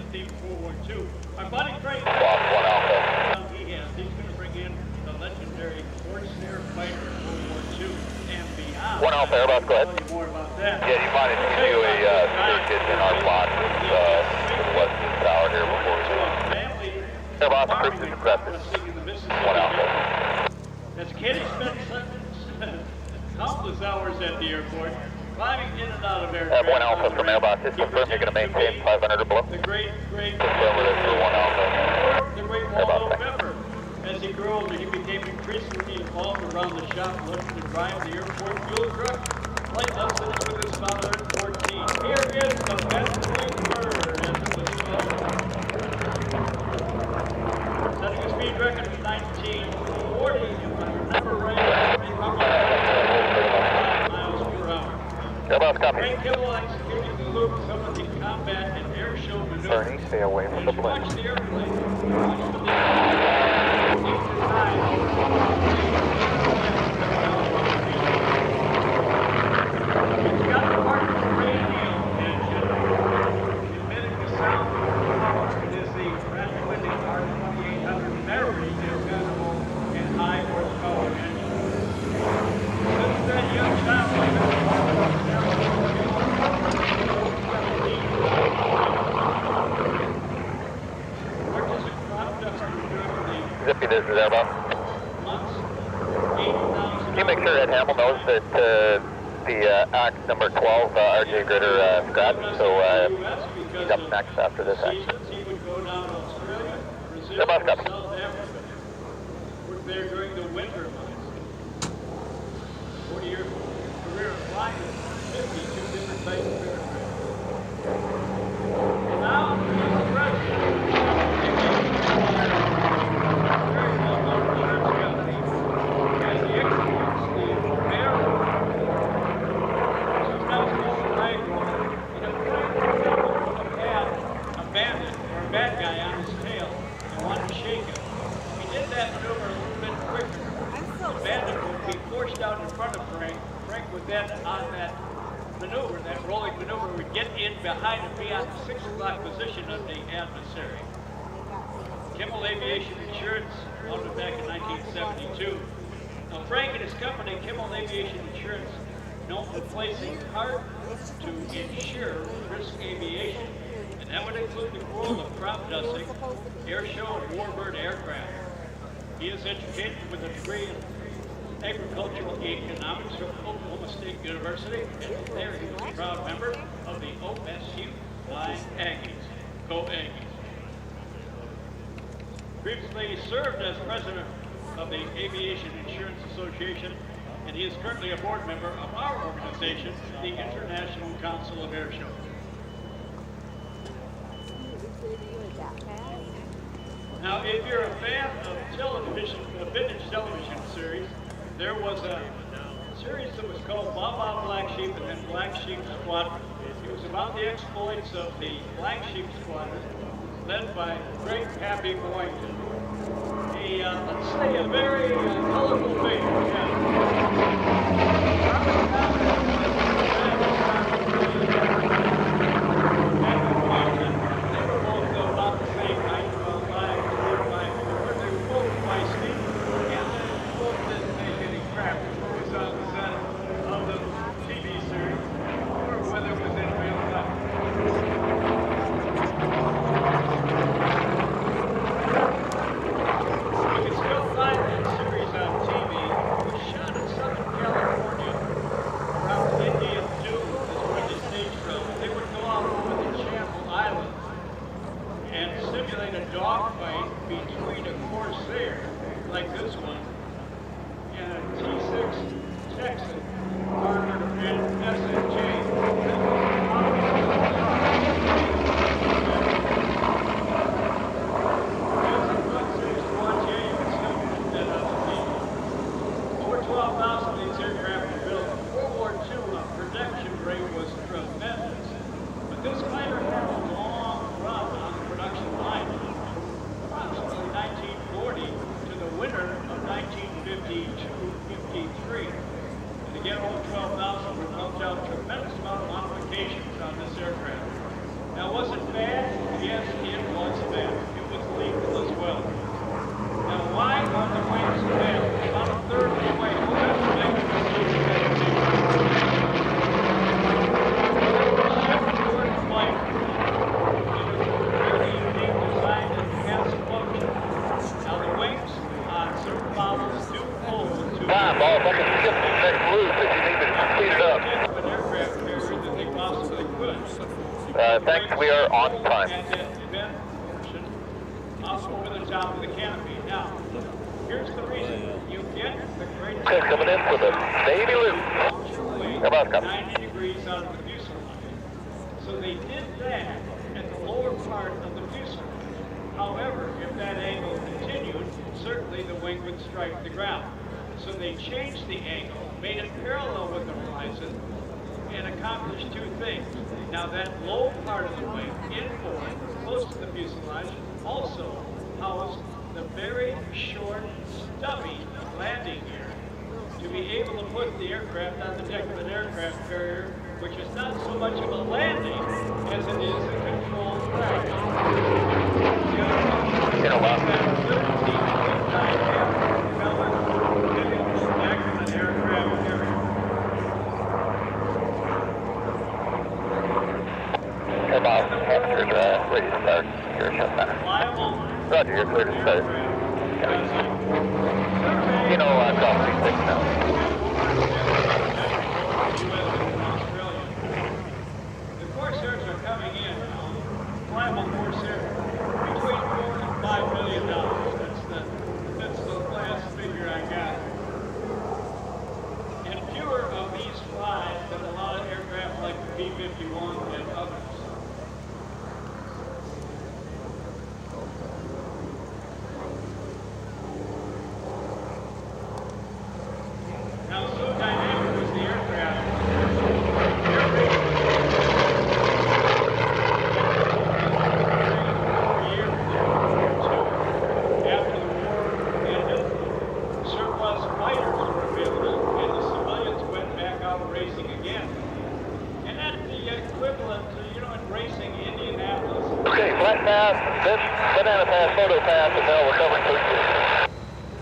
F-15 World War II. Our buddy Craig, One Alpha. he's going to bring in the legendary Corsair fighter in World War II and beyond. One Alpha, Airbus, go ahead. I'll tell you more about that. Yeah, you might have given you a circuit in our plot to the west of the tower here before we go. Airbus, Christian Suppressor. One Alpha. As Kenny spent countless hours at the airport, climbing in and out of aircraft. One Alpha from Airbus, just confirm you're going to maintain 500 or below. The great Confirm with us for One Alpha. The great Waldo Pepper. As he grew older, he became increasingly involved around the shop, looking to drive the airport fuel truck. Flight lessons with his father at 14. Here is the best thing bird, as it was called. Setting a speed record of 1940, if I remember right, 5 miles per hour. Airbus, copy. Frank Kimmel executed the loop some of the combat and airshow maneuvers. Bernie, stay away from the plane. Watch the airplane. Zippy, this is Airbus. Can you make sure that Hamill knows that the act number 12 RJ Gritter scratched, so he's up next after this act. Airbus, copy. Worked there during the winter months. 40-year career flying 52 different types of aircraft. And now he's the president. On that maneuver, that rolling maneuver, would get in behind and be on the 6 o'clock position of the adversary. Kimmel Aviation Insurance, founded back in 1972. Now Frank and his company, Kimmel Aviation Insurance, known for placing hard to insure risk aviation, and that would include the role of crop dusting, airshow, and warbird aircraft. He is educated with a degree in agricultural economics from Oklahoma State University, and there he was a proud member of the OSU Flying Aggies, Go Aggies. Previously he served as president of the Aviation Insurance Association, and he is currently a board member of our organization, the International Council of Airshows. Now, if you're a fan of television, a vintage television series, there was a series that was called Baba Black Sheep and then Black Sheep Squadron. It was about the exploits of the Black Sheep Squadron, led by Great Happy Boynton. Let's say a very colorful figure. Dogfight between a Corsair, like this one, and a T6 Texan, armored and SNJ. Over 12,000 of these aircraft were built. In World War II, the production rate was tremendous, but this fighter had a long run on the production line. 1940 to the winter of 1952-53. And again, all 12,000 were pumped out Corsair on time. At that vent portion, up over the top of the canopy. Now, here's the reason. You get the greatest... Okay, coming in for the Navy loop. About 90 degrees out of the fuselage. So they did that at the lower part of the fuselage. However, if that angle continued, certainly the wing would strike the ground. So they changed the angle, made it parallel with the horizon, and accomplished two things. Now that low part of the wing, inboard, close to the fuselage, also housed the very short, stubby landing gear to be able to put the aircraft on the deck of an aircraft carrier, which is not so much of a landing as it is a controlled crash. In a lot. Hey Bob, Hampshire's ready to start. You're shut down. Roger, you're clear to start. You know, I'm off 36 now. The Corsairs are coming in now. Flyable Corsair, between $4 and $5 million. That's the last figure I got. And fewer of these fly than a lot of aircraft like the P-51 and others. Now, so dynamic was the aircraft. After the war ended, surplus fighters were available, and the civilians went back out racing again. And that's the equivalent to, in racing Indianapolis. Okay, flat pass, then banana pass, photo pass, and now we're covering 2 years.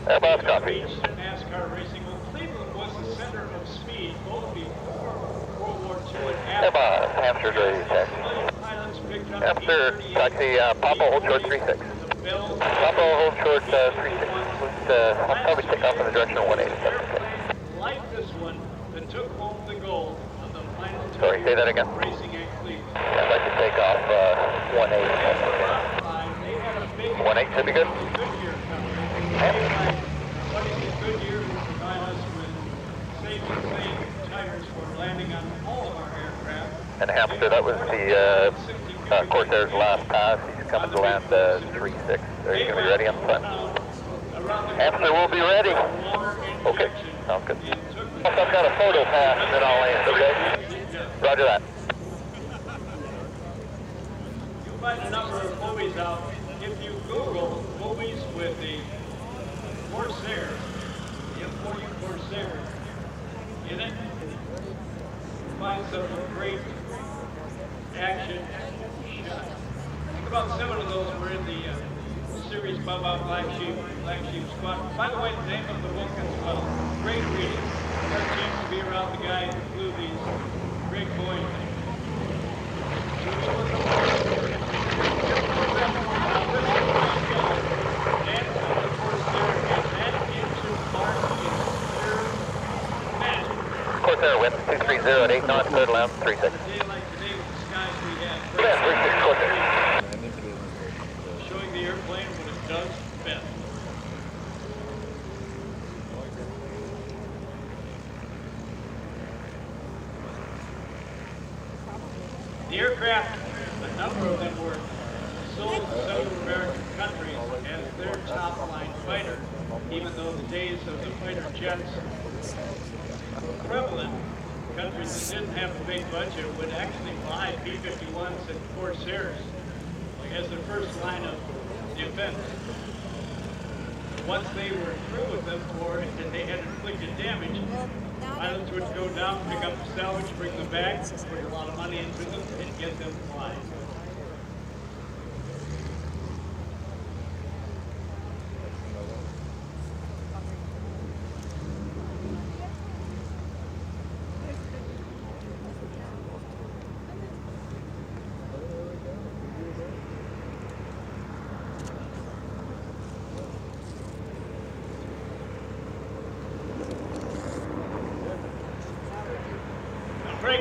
Airbus copy. NASCAR racing. Well, Cleveland was the center of speed both before World War II and after. Airbus, Hampshire's ready to taxi. Pilots picked up Hampshire, taxi, Papa, hold short 36. Papa, hold short 36. I'll probably take off in the direction of 180. Like this one that took home the gold of the final Sorry, say that again. racing at Cleveland. I'd like to take off 180. 180 should be good. Goodyear coming. What is the Goodyear who provide us with safe and clean tires for landing on all of our aircraft? And Hampshire, that was the Corsair's last pass. He's coming to land 36. Are you going to be ready on the front? Hampshire will be ready. Okay, sounds good. I've got a photo pass and then I'll land, okay? Roger that. You'll find a number of movies out. If you Google movies with the Corsair, the F4U Corsair in it, you'll find some great action shots. Think about 7 of those were in the series Baba Black Sheep Squad. By the way, the name of the book as well. Great reading. I had a chance to be around the guy who flew these great boys. Corsair wind 230 at 8 knots, clear to land 36. Land 36 Corsair. Showing the airplane what it does best. The aircraft, a number of them were sold to Central American countries as their top-line fighter, even though the days of the fighter jets were prevalent. Countries that didn't have a big budget would actually buy P-51s and Corsairs as the first line of defense. Once they were through with them or they had inflicted damage, pilots would go down, pick up the salvage, bring them back, put a lot of money into them, and get them flying.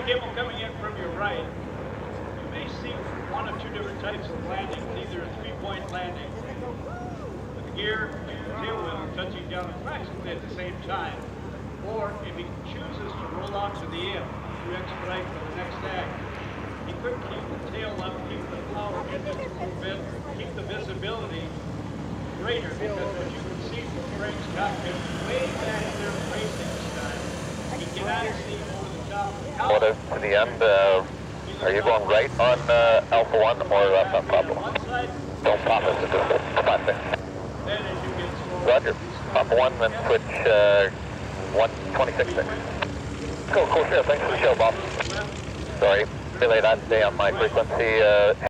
Kimmel coming in from your right, you may see one of two types of landings, either a three-point landing with the gear and the tail wheel touching down approximately at the same time, or if he chooses to roll out to the end to expedite for the next act, he could keep the tail up, keep the power in it a little bit, keep the visibility greater, because as you can see from Frank's cockpit, way back there racing this time, he cannot see over the top of the Order cockpit. to the end. Are you going right on Alpha 1 or left on Papa 1? Don't pop us into the spot there. Then as you get slower, Roger. Papa 1, then switch 126 there. Cool, Corsair. Thanks for the show, Bob. Sorry, relay that day on my frequency.